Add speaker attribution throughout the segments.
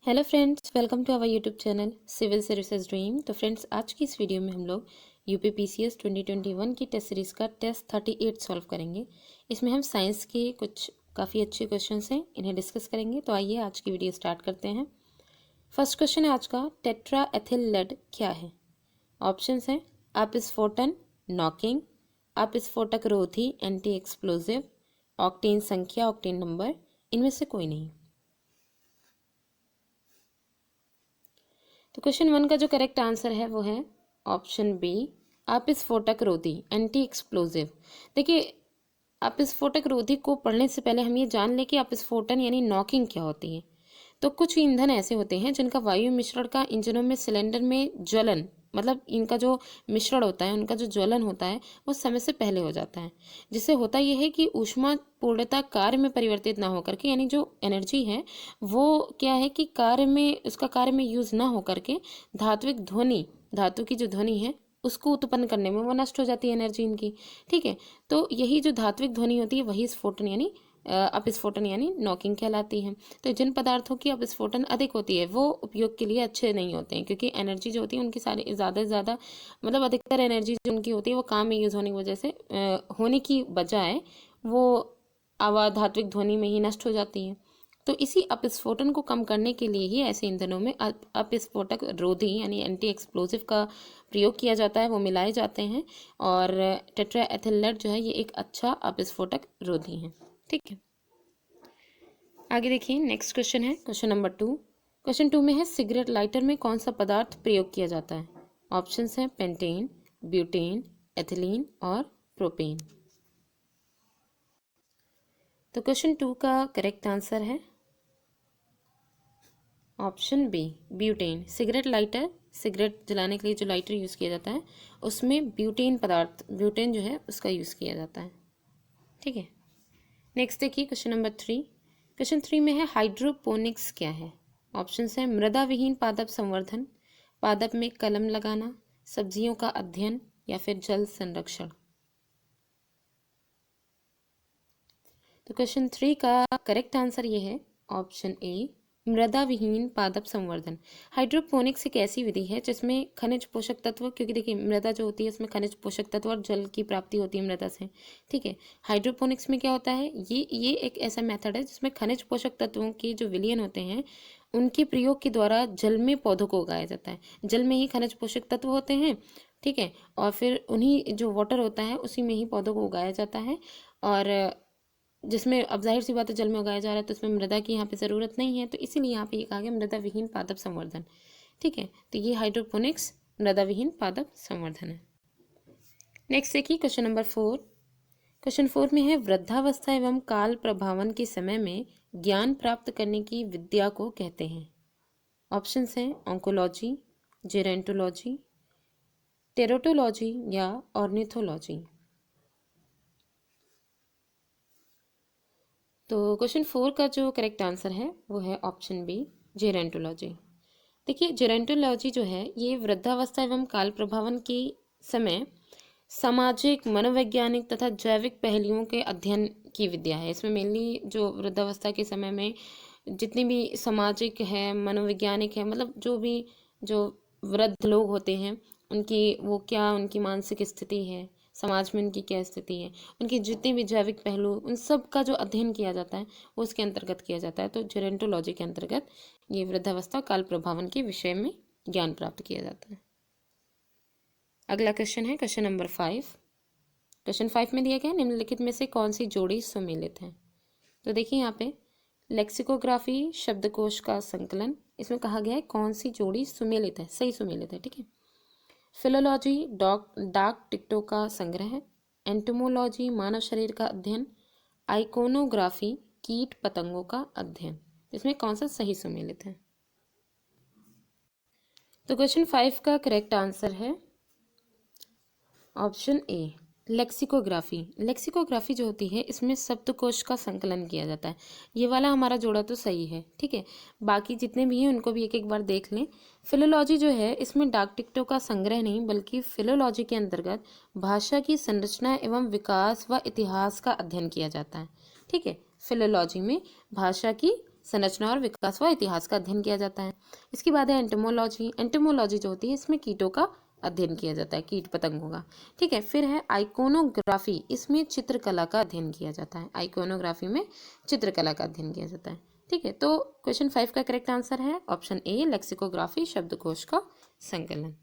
Speaker 1: Hello friends, welcome to our YouTube channel civil services dream. तो friends, आज की इस वीडियो में हम लोग यूपीपीसीएस 2021 की टेस्ट सीरीज़ का टेस्ट 38 सॉल्व करेंगे। इसमें हम साइंस के कुछ काफ़ी अच्छे क्वेश्चंस हैं, इन्हें डिस्कस करेंगे। तो आइए आज की वीडियो स्टार्ट करते हैं। फर्स्ट क्वेश्चन है आज का, टेट्रा एथिल लेड क्या है? ऑप्शंस हैं अपस्फोटन, नॉकिंग, अपस्फोटक रोधी, एंटी एक्सप्लोजिव, ऑक्टेन संख्या, ऑक्टेन नंबर, इनमें से कोई नहीं। तो क्वेश्चन 1 का जो करेक्ट आंसर है वो है ऑप्शन बी, अपस्फोटक रोधी, एंटी एक्सप्लोजिव। देखिए, अपस्फोटक रोधी को पढ़ने से पहले हम ये जान लें कि अपस्फोटन यानी नॉकिंग क्या होती है। तो कुछ ईंधन ऐसे होते हैं जिनका वायु मिश्रण का इंजनों में, सिलेंडर में ज्वलन, मतलब इनका जो मिश्रण होता है, उनका जो ज्वलन होता है वो समय से पहले हो जाता है। जिससे होता यह है कि ऊष्मा पूर्णतः कार्य में परिवर्तित ना होकर के, यानी जो एनर्जी है वो क्या है कि कार्य में, उसका कार्य में यूज ना होकर के धात्विक ध्वनि, धातु की जो ध्वनि है उसको उत्पन्न करने में वो नष्ट हो जाती है एनर्जी इनकी। ठीक है, तो यही जो धात्विक ध्वनि होती है वही स्फोटन यानी अपस्फोटन यानी नॉकिंग कहलाती है। तो जिन पदार्थों की अपस्फोटन अधिक होती है वो उपयोग के लिए अच्छे नहीं होते हैं, क्योंकि एनर्जी जो होती है उनकी सारी ज़्यादा से ज़्यादा, मतलब अधिकतर एनर्जी जो उनकी होती है वो काम में यूज़ होने की वजह से होने की बजाय वो आवाज धात्विक ध्वनि में ही नष्ट हो जाती है। तो इसी अपस्फोटन को कम करने के लिए ही ऐसे ईंधनों में अपस्फोटक रोधी यानी एंटी एक्सप्लोजिव का प्रयोग किया जाता है, वो मिलाए जाते हैं। और टेट्रा एथिल लेड जो है ये एक अच्छा अपस्फोटक रोधी है। ठीक है, आगे देखिए। नेक्स्ट क्वेश्चन है क्वेश्चन नंबर 2। क्वेश्चन 2 में है, सिगरेट लाइटर में कौन सा पदार्थ प्रयोग किया जाता है? ऑप्शंस हैं पेंटेन, ब्यूटेन, एथिलीन और प्रोपेन। तो क्वेश्चन 2 का करेक्ट आंसर है option B, butane. Cigarette lighter, cigarette जलाने के लिए जो लाइटर यूज़ किया जाता है उसमें ब्यूटेन पदार्थ, ब्यूटेन जो है उसका यूज़ किया जाता है। ठीक है, नेक्स्ट देखिए क्वेश्चन नंबर 3। क्वेश्चन 3 में है, हाइड्रोपोनिक्स क्या है? ऑप्शंस हैं मृदा विहीन पादप संवर्धन, पादप में कलम लगाना, सब्जियों का अध्ययन या फिर जल संरक्षण। तो क्वेश्चन 3 का करेक्ट आंसर ये है ऑप्शन ए, मृदा विहीन पादप संवर्धन। हाइड्रोपोनिक्स एक ऐसी विधि है जिसमें खनिज पोषक तत्व, क्योंकि देखिए मृदा जो होती है उसमें खनिज पोषक तत्व और जल की प्राप्ति होती है मृदा से। ठीक है, हाइड्रोपोनिक्स में क्या होता है, ये एक ऐसा मेथड है जिसमें खनिज पोषक तत्वों के जो विलयन होते हैं उनके प्रयोग के द्वारा जल में पौधों को उगाया जाता है। जल में ही खनिज पोषक तत्व होते हैं, ठीक है, और फिर उन्हीं जो वाटर होता है उसी में ही पौधों को उगाया जाता है। और जिसमें अब जाहिर सी बात है जल में उगाया जा रहा है तो उसमें मृदा की यहाँ पे ज़रूरत नहीं है, तो इसीलिए यहाँ पे ये कहा गया मृदा विहीन पादप संवर्धन। ठीक है, तो ये हाइड्रोपोनिक्स मृदा विहीन पादप संवर्धन है। नेक्स्ट देखिए क्वेश्चन नंबर 4। क्वेश्चन 4 में है, वृद्धावस्था एवं काल प्रभावन के समय में ज्ञान प्राप्त करने की विद्या को कहते हैं। ऑप्शंस हैं ऑन्कोलॉजी, जेरेंटोलॉजी, टेरोटोलॉजी या ऑर्निथोलॉजी। तो क्वेश्चन 4 का जो करेक्ट आंसर है वो है ऑप्शन बी, जेरेंटोलॉजी। देखिए, जेरेंटोलॉजी जो है ये वृद्धावस्था एवं काल प्रभावन के समय सामाजिक, मनोवैज्ञानिक तथा जैविक पहलुओं के अध्ययन की विद्या है। इसमें मेनली जो वृद्धावस्था के समय में जितनी भी सामाजिक है, मनोवैज्ञानिक है, मतलब जो वृद्ध लोग होते हैं उनकी वो क्या, उनकी मानसिक स्थिति है, समाज में उनकी क्या स्थिति है, उनके जितने भी जैविक पहलू, उन सब का जो अध्ययन किया जाता है वो उसके अंतर्गत किया जाता है। तो जेरेंटोलॉजी के अंतर्गत ये वृद्धावस्था काल प्रभावन के विषय में ज्ञान प्राप्त किया जाता है। अगला क्वेश्चन है क्वेश्चन नंबर 5। क्वेश्चन 5 में दिया गया, निम्नलिखित में से कौन सी जोड़ी सुमेलित है? तो देखिए यहाँ पे लेक्सिकोग्राफी, शब्दकोश का संकलन, इसमें कहा गया है कौन सी जोड़ी सुमेलित है, सही सुमेलित है। ठीक है, फिलोलॉजी, डाक टिकटों का संग्रह, एंटोमोलॉजी, मानव शरीर का अध्ययन, आइकोनोग्राफी, कीट पतंगों का अध्ययन, इसमें कौन सा सही सुमेलित है? तो क्वेश्चन 5 का करेक्ट आंसर है ऑप्शन ए, लेक्सिकोग्राफी। लेक्सिकोग्राफी जो होती है इसमें शब्दकोश का संकलन किया जाता है। ये वाला हमारा जोड़ा तो सही है। ठीक है, बाकी जितने भी हैं उनको भी एक एक बार देख लें। फिलोलॉजी जो है इसमें डाक टिकटों का संग्रह नहीं, बल्कि फिलोलॉजी के अंतर्गत भाषा की संरचना एवं विकास व इतिहास का अध्ययन किया जाता है। ठीक है, फिलोलॉजी में भाषा की संरचना और विकास व इतिहास का अध्ययन किया जाता है। इसके बाद है एंटोमोलॉजी। एंटोमोलॉजी जो होती है इसमें कीटों का अध्ययन किया जाता है, कीट पतंगों का। ठीक है, फिर है आइकोनोग्राफी। इसमें चित्रकला का अध्ययन किया जाता है। आइकोनोग्राफी में चित्रकला का अध्ययन किया जाता है। ठीक है, तो क्वेश्चन 5 का करेक्ट आंसर है ऑप्शन ए, लेक्सिकोग्राफी, शब्दकोश का संकलन।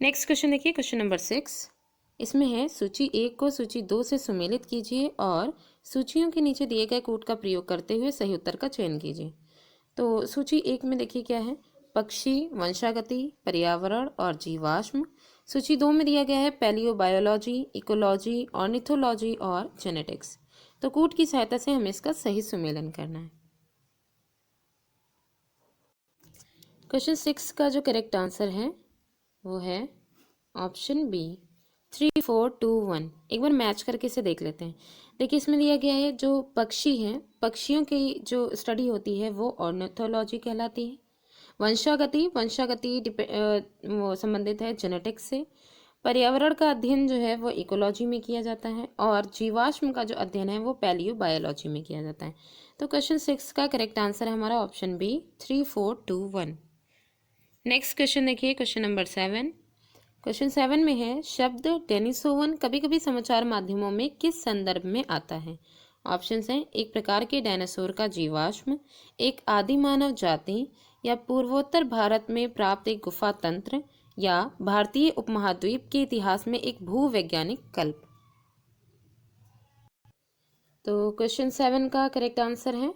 Speaker 1: नेक्स्ट क्वेश्चन देखिए, क्वेश्चन नंबर 6। इसमें है सूची 1 को सूची 2 से सुमेलित कीजिए और सूचियों के नीचे दिए गए कोड का प्रयोग करते हुए सही उत्तर का चयन कीजिए। तो सूची 1 में देखिए क्या है, पक्षी, वंशागति, पर्यावरण और जीवाश्म। सूची 2 में दिया गया है पैलियोबायोलॉजी, इकोलॉजी, ऑर्निथोलॉजी और जेनेटिक्स। तो कोड की सहायता से हमें इसका सही सुमेलन करना है। क्वेश्चन 6 का जो करेक्ट आंसर है वो है ऑप्शन बी, 3, 4, 2, 1। एक बार मैच करके इसे देख लेते हैं। देखिए इसमें दिया गया है जो पक्षी हैं, पक्षियों की जो स्टडी होती है वो ऑर्निथोलॉजी कहलाती है। वंशागति वो संबंधित है जेनेटिक्स से। पर्यावरण का अध्ययन जो है वो इकोलॉजी में किया जाता है और जीवाश्म का जो अध्ययन है वो पैलियोबायोलॉजी में किया जाता है। तो क्वेश्चन 6 का करेक्ट आंसर है हमारा ऑप्शन बी, 3, 4, 2, 1। नेक्स्ट क्वेश्चन देखिए, क्वेश्चन नंबर 7। क्वेश्चन 7 में है शब्द डेनिसोवन कभी कभी समाचार माध्यमों में किस संदर्भ में आता है। ऑप्शंस हैं एक प्रकार के डायनासोर का जीवाश्म, एक आदि मानव जाति, या पूर्वोत्तर भारत में प्राप्त एक गुफा तंत्र, या भारतीय उपमहाद्वीप के इतिहास में एक भूवैज्ञानिक कल्प। तो क्वेश्चन 7 का करेक्ट आंसर है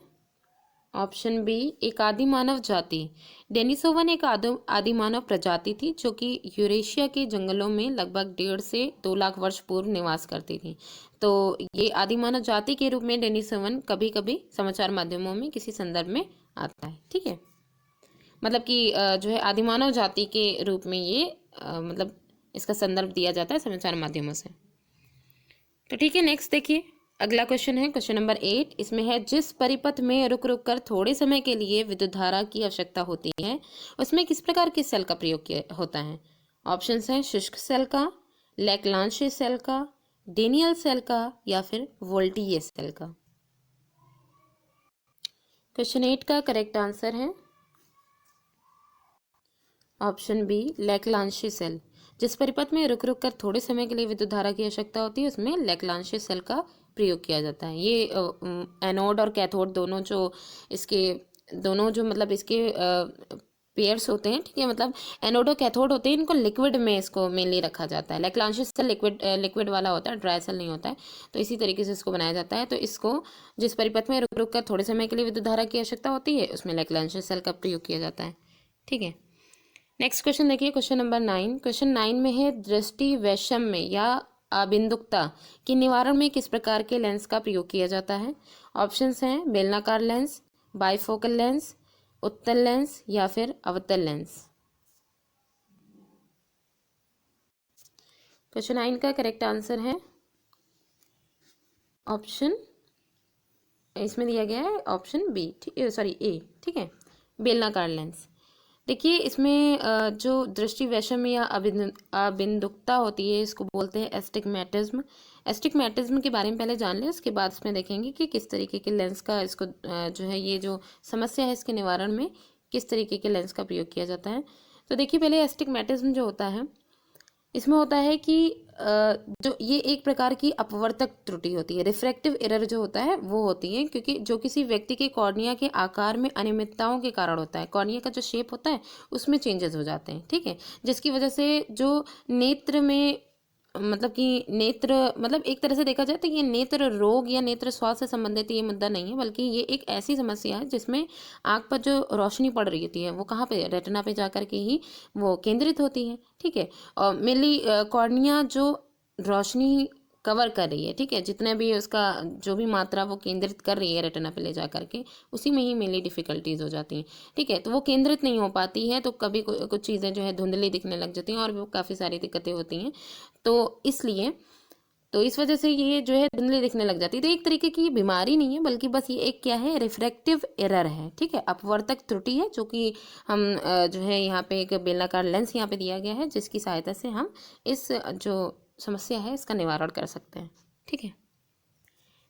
Speaker 1: ऑप्शन बी, एक आदि मानव जाति। डेनिसोवन एक आदि मानव प्रजाति थी जो कि यूरेशिया के जंगलों में लगभग 1.5 से 2 लाख वर्ष पूर्व निवास करती थी। तो ये आदि मानव जाति के रूप में डेनिसोवन कभी कभी समाचार माध्यमों में किसी संदर्भ में आता है। ठीक है, मतलब कि जो है आदि मानव जाति के रूप में ये मतलब इसका संदर्भ दिया जाता है समाचार माध्यमों से। तो ठीक है, नेक्स्ट देखिए, अगला क्वेश्चन है क्वेश्चन नंबर 8। इसमें है जिस परिपथ में रुक रुक कर थोड़े समय के लिए विद्युत धारा की आवश्यकता होती है उसमें किस प्रकार के सेल का प्रयोग किया होता है। ऑप्शंस हैं शुष्क सेल का, लैग्रांज सेल का, डेनियल सेल का, या फिर वोल्टीय सेल का। क्वेश्चन 8 का करेक्ट आंसर है ऑप्शन बी, लैग्रांज सेल। जिस परिपथ में रुक रुक कर थोड़े समय के लिए विद्युत धारा की आवश्यकता होती है उसमें लैग्रांज सेल का प्रयोग किया जाता है। ये एनोड और कैथोड दोनों जो मतलब इसके पेयर्स होते हैं। ठीक है, मतलब एनोड और कैथोड होते हैं, इनको लिक्विड में इसको मेनली रखा जाता है। लैग्रांज सेल लिक्विड वाला होता है, ड्राई सेल नहीं होता है। तो इसी तरीके से इसको बनाया जाता है। तो इसको जिस परिपथ में रुक रुक कर थोड़े समय के लिए विद्युत धारा की आवश्यकता होती है उसमें लैग्रांज सेल का प्रयोग किया जाता है। ठीक है, नेक्स्ट क्वेश्चन देखिए, क्वेश्चन नंबर 9। क्वेश्चन 9 में है दृष्टि वैषम्य या अबिंदुकता के निवारण में किस प्रकार के लेंस का प्रयोग किया जाता है। ऑप्शंस हैं बेलनाकार लेंस, बाइफोकल लेंस, उत्तल लेंस, या फिर अवतल लेंस। क्वेश्चन 9 का करेक्ट आंसर है ऑप्शन, इसमें दिया गया है ऑप्शन बी, सॉरी ए। ठीक है, बेलनाकार लेंस। देखिए इसमें जो दृष्टि वैषम्य या अबिंदुकता होती है इसको बोलते हैं एस्टिग्मेटिज्म। एस्टिग्मेटिज्म के बारे में पहले जान लें, उसके बाद इसमें देखेंगे कि किस तरीके के लेंस का इसको जो है ये जो समस्या है इसके निवारण में किस तरीके के लेंस का प्रयोग किया जाता है। तो देखिए पहले एस्टिग्मेटिज्म जो होता है इसमें होता है कि जो ये एक प्रकार की अपवर्तक त्रुटि होती है, रिफ्रैक्टिव एरर जो होता है वो होती है, क्योंकि जो किसी व्यक्ति के कॉर्निया के आकार में अनियमितताओं के कारण होता है। कॉर्निया का जो शेप होता है उसमें चेंजेस हो जाते हैं। ठीक है, जिसकी वजह से जो नेत्र में मतलब कि नेत्र मतलब एक तरह से देखा जाए तो ये नेत्र रोग या नेत्र स्वास्थ्य से संबंधित ये मुद्दा नहीं है, बल्कि ये एक ऐसी समस्या है जिसमें आँख पर जो रोशनी पड़ रही होती है वो कहाँ पे, रेटिना पे जाकर के ही वो केंद्रित होती है। ठीक है, और मेनली कॉर्निया जो रोशनी कवर कर रही है, ठीक है, जितने भी उसका जो भी मात्रा वो केंद्रित कर रही है रेटिना पे ले जा करके, उसी में ही मेनली डिफ़िकल्टीज हो जाती हैं। ठीक है, तो वो केंद्रित नहीं हो पाती है तो कभी कुछ चीज़ें जो है धुंधली दिखने लग जाती हैं और भी काफ़ी सारी दिक्कतें होती हैं। तो इसलिए तो इस वजह से ये जो है धुंधली दिखने लग जाती है। तो एक तरीके की ये बीमारी नहीं है, बल्कि बस ये एक क्या है, रिफ्रैक्टिव एरर है। ठीक है, अपवर्तक त्रुटि है जो कि हम जो है यहाँ पे एक बेलनाकार लेंस यहाँ पे दिया गया है जिसकी सहायता से हम इस जो समस्या है इसका निवारण कर सकते हैं। ठीक है,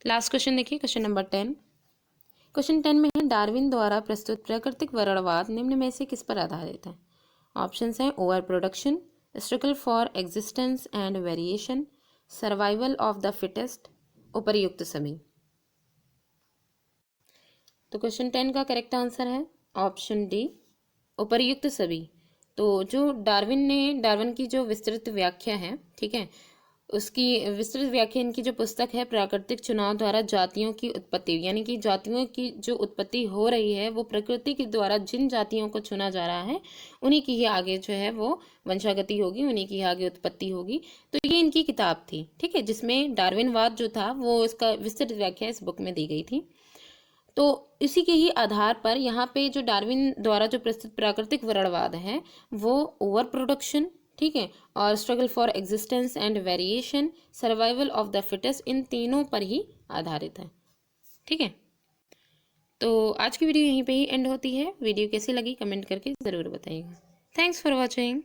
Speaker 1: लास्ट क्वेश्चन देखिए, क्वेश्चन नंबर 10। क्वेश्चन 10 में है, डार्विन द्वारा प्रस्तुत प्राकृतिक वर्णवाद निम्न में से किस पर आधारित है? ऑप्शंस हैं over production, struggle for existence and variation, survival of the fittest, उपर्युक्त सभी। तो क्वेश्चन 10 का करेक्ट आंसर है ऑप्शन डी, उपर्युक्त सभी। तो जो डार्विन की जो विस्तृत व्याख्या है, ठीक है, उसकी विस्तृत व्याख्या इनकी जो पुस्तक है, प्राकृतिक चुनाव द्वारा जातियों की उत्पत्ति, यानी कि जातियों की जो उत्पत्ति हो रही है वो प्रकृति के द्वारा जिन जातियों को चुना जा रहा है उन्हीं की ही आगे जो है वो वंशागति होगी, उन्हीं की आगे उत्पत्ति होगी। तो ये इनकी किताब थी, ठीक है, जिसमें डार्विनवाद जो था वो इसका विस्तृत व्याख्या इस बुक में दी गई थी। तो इसी के ही आधार पर यहाँ पे जो डार्विन द्वारा जो प्रस्तुत प्राकृतिक वर्णवाद है वो ओवर प्रोडक्शन, ठीक है, और struggle for existence and variation, survival of the fittest, इन तीनों पर ही आधारित है। ठीक है, तो आज की वीडियो यहीं पे ही एंड होती है। वीडियो कैसी लगी कमेंट करके ज़रूर बताइएगा। Thanks for watching.